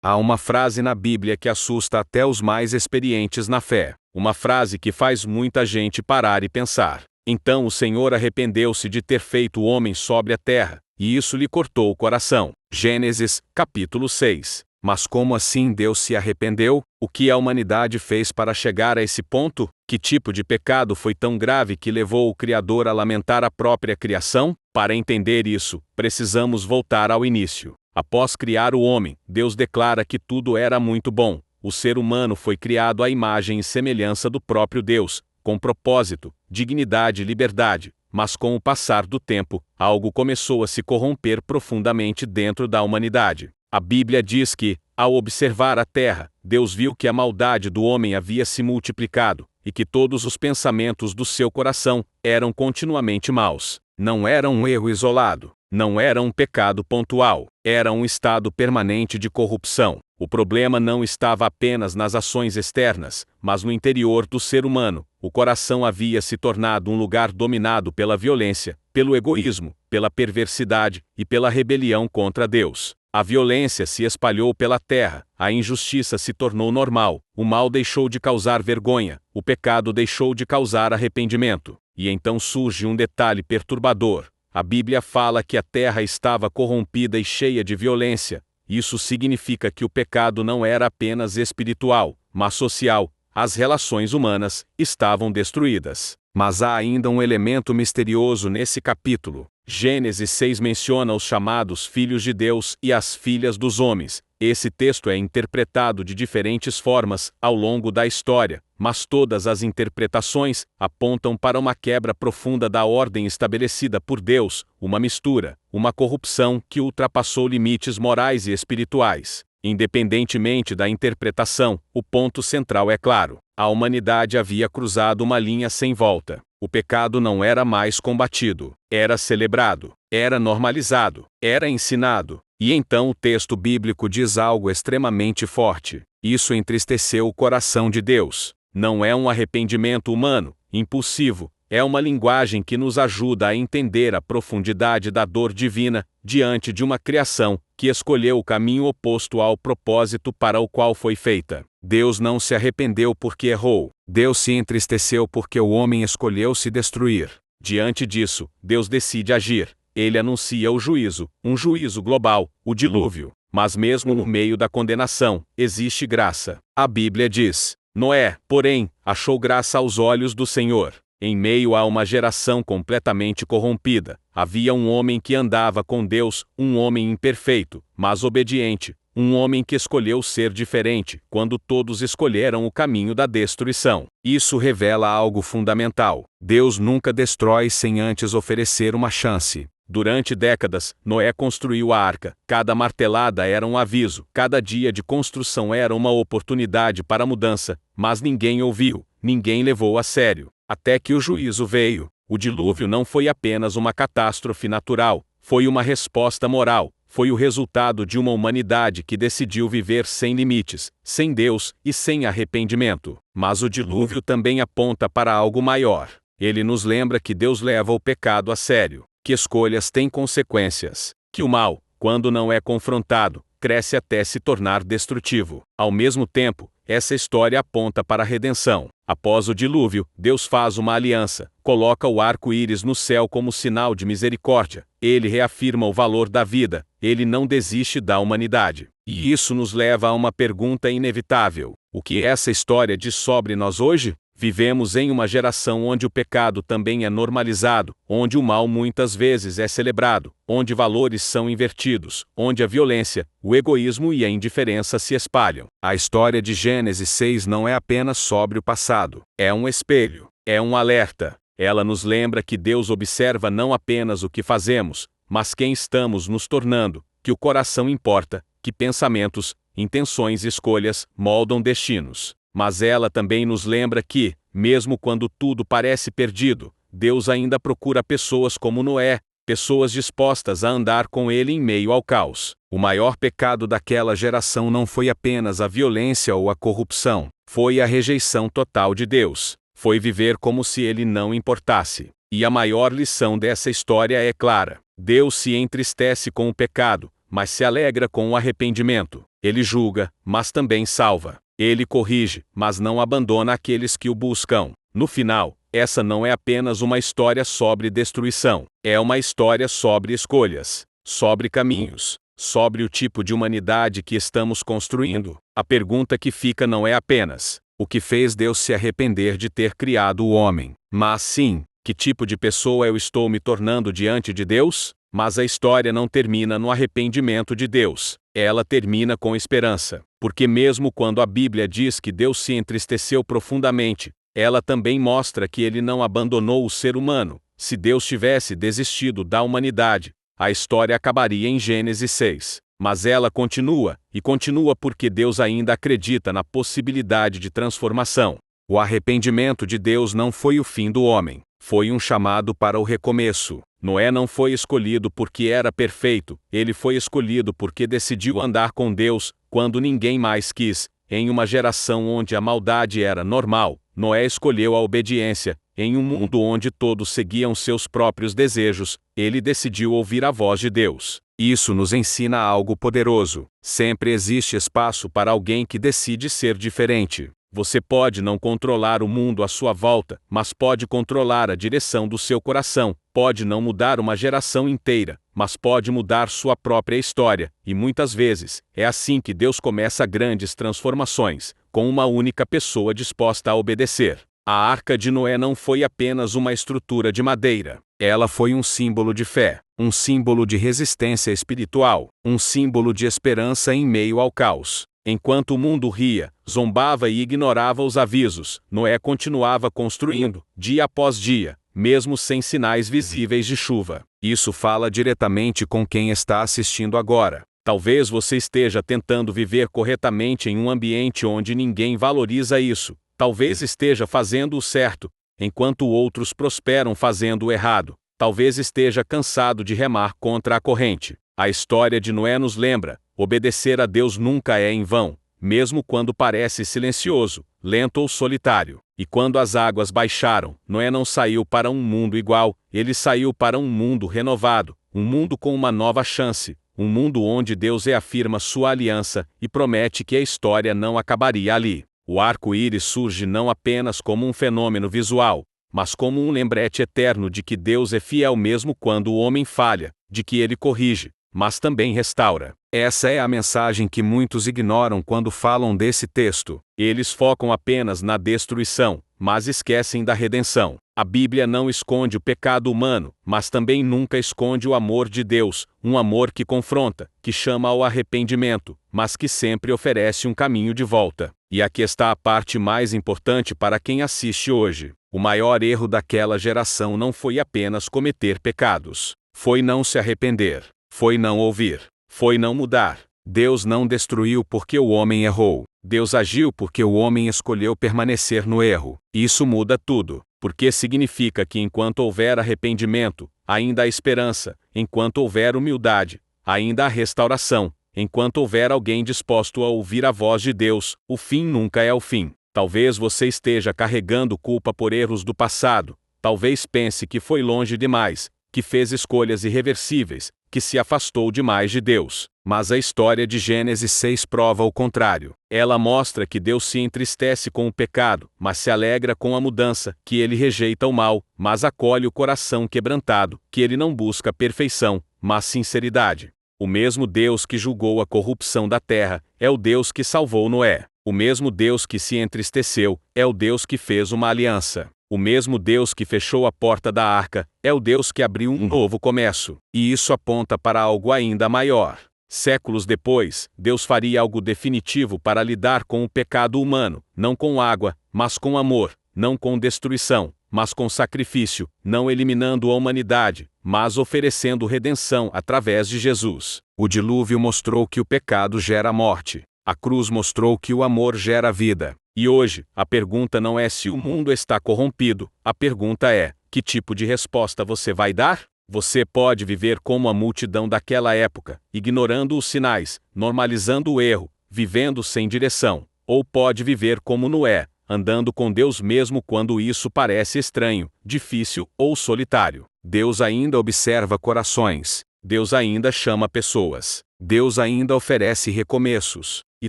Há uma frase na Bíblia que assusta até os mais experientes na fé. Uma frase que faz muita gente parar e pensar. Então o Senhor arrependeu-se de ter feito o homem sobre a terra, e isso lhe cortou o coração. Gênesis, capítulo 6. Mas como assim Deus se arrependeu? O que a humanidade fez para chegar a esse ponto? Que tipo de pecado foi tão grave que levou o Criador a lamentar a própria criação? Para entender isso, precisamos voltar ao início. Após criar o homem, Deus declara que tudo era muito bom. O ser humano foi criado à imagem e semelhança do próprio Deus, com propósito, dignidade e liberdade. Mas com o passar do tempo, algo começou a se corromper profundamente dentro da humanidade. A Bíblia diz que, ao observar a terra, Deus viu que a maldade do homem havia se multiplicado, e que todos os pensamentos do seu coração eram continuamente maus. Não era um erro isolado, não era um pecado pontual, era um estado permanente de corrupção. O problema não estava apenas nas ações externas, mas no interior do ser humano. O coração havia se tornado um lugar dominado pela violência, pelo egoísmo, pela perversidade e pela rebelião contra Deus. A violência se espalhou pela terra, a injustiça se tornou normal, o mal deixou de causar vergonha, o pecado deixou de causar arrependimento. E então surge um detalhe perturbador. A Bíblia fala que a terra estava corrompida e cheia de violência. Isso significa que o pecado não era apenas espiritual, mas social. As relações humanas estavam destruídas. Mas há ainda um elemento misterioso nesse capítulo. Gênesis 6 menciona os chamados filhos de Deus e as filhas dos homens. Esse texto é interpretado de diferentes formas ao longo da história, mas todas as interpretações apontam para uma quebra profunda da ordem estabelecida por Deus, uma mistura, uma corrupção que ultrapassou limites morais e espirituais. Independentemente da interpretação, o ponto central é claro. A humanidade havia cruzado uma linha sem volta. O pecado não era mais combatido, era celebrado, era normalizado, era ensinado. E então o texto bíblico diz algo extremamente forte. Isso entristeceu o coração de Deus. Não é um arrependimento humano, impulsivo, é uma linguagem que nos ajuda a entender a profundidade da dor divina diante de uma criação que escolheu o caminho oposto ao propósito para o qual foi feita. Deus não se arrependeu porque errou. Deus se entristeceu porque o homem escolheu se destruir. Diante disso, Deus decide agir. Ele anuncia o juízo, um juízo global, o dilúvio. Mas mesmo no meio da condenação, existe graça. A Bíblia diz: Noé, porém, achou graça aos olhos do Senhor. Em meio a uma geração completamente corrompida, havia um homem que andava com Deus, um homem imperfeito, mas obediente, um homem que escolheu ser diferente, quando todos escolheram o caminho da destruição. Isso revela algo fundamental. Deus nunca destrói sem antes oferecer uma chance. Durante décadas, Noé construiu a arca. Cada martelada era um aviso, cada dia de construção era uma oportunidade para mudança, mas ninguém ouviu, ninguém levou a sério. Até que o juízo veio. O dilúvio não foi apenas uma catástrofe natural, foi uma resposta moral, foi o resultado de uma humanidade que decidiu viver sem limites, sem Deus e sem arrependimento. Mas o dilúvio também aponta para algo maior. Ele nos lembra que Deus leva o pecado a sério, que escolhas têm consequências, que o mal, quando não é confrontado, cresce até se tornar destrutivo. Ao mesmo tempo, essa história aponta para a redenção. Após o dilúvio, Deus faz uma aliança, coloca o arco-íris no céu como sinal de misericórdia. Ele reafirma o valor da vida, ele não desiste da humanidade. E isso nos leva a uma pergunta inevitável. O que essa história diz sobre nós hoje? Vivemos em uma geração onde o pecado também é normalizado, onde o mal muitas vezes é celebrado, onde valores são invertidos, onde a violência, o egoísmo e a indiferença se espalham. A história de Gênesis 6 não é apenas sobre o passado, é um espelho, é um alerta. Ela nos lembra que Deus observa não apenas o que fazemos, mas quem estamos nos tornando, que o coração importa, que pensamentos, intenções e escolhas moldam destinos. Mas ela também nos lembra que, mesmo quando tudo parece perdido, Deus ainda procura pessoas como Noé, pessoas dispostas a andar com ele em meio ao caos. O maior pecado daquela geração não foi apenas a violência ou a corrupção, foi a rejeição total de Deus. Foi viver como se ele não importasse. E a maior lição dessa história é clara. Deus se entristece com o pecado, mas se alegra com o arrependimento. Ele julga, mas também salva. Ele corrige, mas não abandona aqueles que o buscam. No final, essa não é apenas uma história sobre destruição. É uma história sobre escolhas, sobre caminhos, sobre o tipo de humanidade que estamos construindo. A pergunta que fica não é apenas o que fez Deus se arrepender de ter criado o homem, mas sim, que tipo de pessoa eu estou me tornando diante de Deus? Mas a história não termina no arrependimento de Deus. Ela termina com esperança. Porque mesmo quando a Bíblia diz que Deus se entristeceu profundamente, ela também mostra que ele não abandonou o ser humano. Se Deus tivesse desistido da humanidade, a história acabaria em Gênesis 6. Mas ela continua, e continua porque Deus ainda acredita na possibilidade de transformação. O arrependimento de Deus não foi o fim do homem, foi um chamado para o recomeço. Noé não foi escolhido porque era perfeito, ele foi escolhido porque decidiu andar com Deus, quando ninguém mais quis. Em uma geração onde a maldade era normal, Noé escolheu a obediência. Em um mundo onde todos seguiam seus próprios desejos, ele decidiu ouvir a voz de Deus. Isso nos ensina algo poderoso. Sempre existe espaço para alguém que decide ser diferente. Você pode não controlar o mundo à sua volta, mas pode controlar a direção do seu coração. Pode não mudar uma geração inteira, mas pode mudar sua própria história. E muitas vezes, é assim que Deus começa grandes transformações, com uma única pessoa disposta a obedecer. A Arca de Noé não foi apenas uma estrutura de madeira. Ela foi um símbolo de fé, um símbolo de resistência espiritual, um símbolo de esperança em meio ao caos. Enquanto o mundo ria, zombava e ignorava os avisos, Noé continuava construindo, dia após dia, mesmo sem sinais visíveis de chuva. Isso fala diretamente com quem está assistindo agora. Talvez você esteja tentando viver corretamente em um ambiente onde ninguém valoriza isso. Talvez esteja fazendo o certo, enquanto outros prosperam fazendo o errado. Talvez esteja cansado de remar contra a corrente. A história de Noé nos lembra: obedecer a Deus nunca é em vão, mesmo quando parece silencioso, lento ou solitário. E quando as águas baixaram, Noé não saiu para um mundo igual, ele saiu para um mundo renovado, um mundo com uma nova chance, um mundo onde Deus reafirma sua aliança e promete que a história não acabaria ali. O arco-íris surge não apenas como um fenômeno visual, mas como um lembrete eterno de que Deus é fiel mesmo quando o homem falha, de que ele corrige, mas também restaura. Essa é a mensagem que muitos ignoram quando falam desse texto. Eles focam apenas na destruição, mas esquecem da redenção. A Bíblia não esconde o pecado humano, mas também nunca esconde o amor de Deus, um amor que confronta, que chama ao arrependimento, mas que sempre oferece um caminho de volta. E aqui está a parte mais importante para quem assiste hoje. O maior erro daquela geração não foi apenas cometer pecados. Foi não se arrepender. Foi não ouvir. Foi não mudar. Deus não destruiu porque o homem errou. Deus agiu porque o homem escolheu permanecer no erro. Isso muda tudo, porque significa que enquanto houver arrependimento, ainda há esperança. Enquanto houver humildade, ainda há restauração. Enquanto houver alguém disposto a ouvir a voz de Deus, o fim nunca é o fim. Talvez você esteja carregando culpa por erros do passado. Talvez pense que foi longe demais, que fez escolhas irreversíveis, que se afastou demais de Deus. Mas a história de Gênesis 6 prova o contrário. Ela mostra que Deus se entristece com o pecado, mas se alegra com a mudança, que ele rejeita o mal, mas acolhe o coração quebrantado, que ele não busca perfeição, mas sinceridade. O mesmo Deus que julgou a corrupção da terra, é o Deus que salvou Noé. O mesmo Deus que se entristeceu, é o Deus que fez uma aliança. O mesmo Deus que fechou a porta da arca, é o Deus que abriu um novo começo. E isso aponta para algo ainda maior. Séculos depois, Deus faria algo definitivo para lidar com o pecado humano, não com água, mas com amor, não com destruição, mas com sacrifício, não eliminando a humanidade, mas oferecendo redenção através de Jesus. O dilúvio mostrou que o pecado gera morte. A cruz mostrou que o amor gera vida. E hoje, a pergunta não é se o mundo está corrompido, a pergunta é: que tipo de resposta você vai dar? Você pode viver como a multidão daquela época, ignorando os sinais, normalizando o erro, vivendo sem direção, ou pode viver como Noé, andando com Deus mesmo quando isso parece estranho, difícil ou solitário. Deus ainda observa corações. Deus ainda chama pessoas. Deus ainda oferece recomeços. E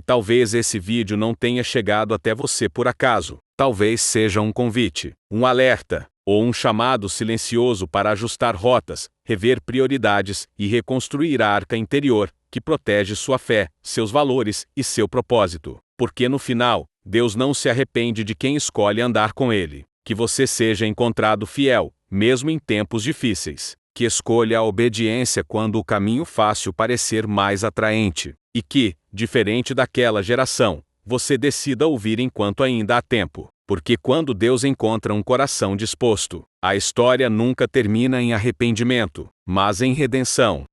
talvez esse vídeo não tenha chegado até você por acaso. Talvez seja um convite, um alerta, ou um chamado silencioso para ajustar rotas, rever prioridades e reconstruir a arca interior, que protege sua fé, seus valores e seu propósito. Porque no final, Deus não se arrepende de quem escolhe andar com Ele. Que você seja encontrado fiel, mesmo em tempos difíceis. Que escolha a obediência quando o caminho fácil parecer mais atraente. E que, diferente daquela geração, você decida ouvir enquanto ainda há tempo. Porque quando Deus encontra um coração disposto, a história nunca termina em arrependimento, mas em redenção.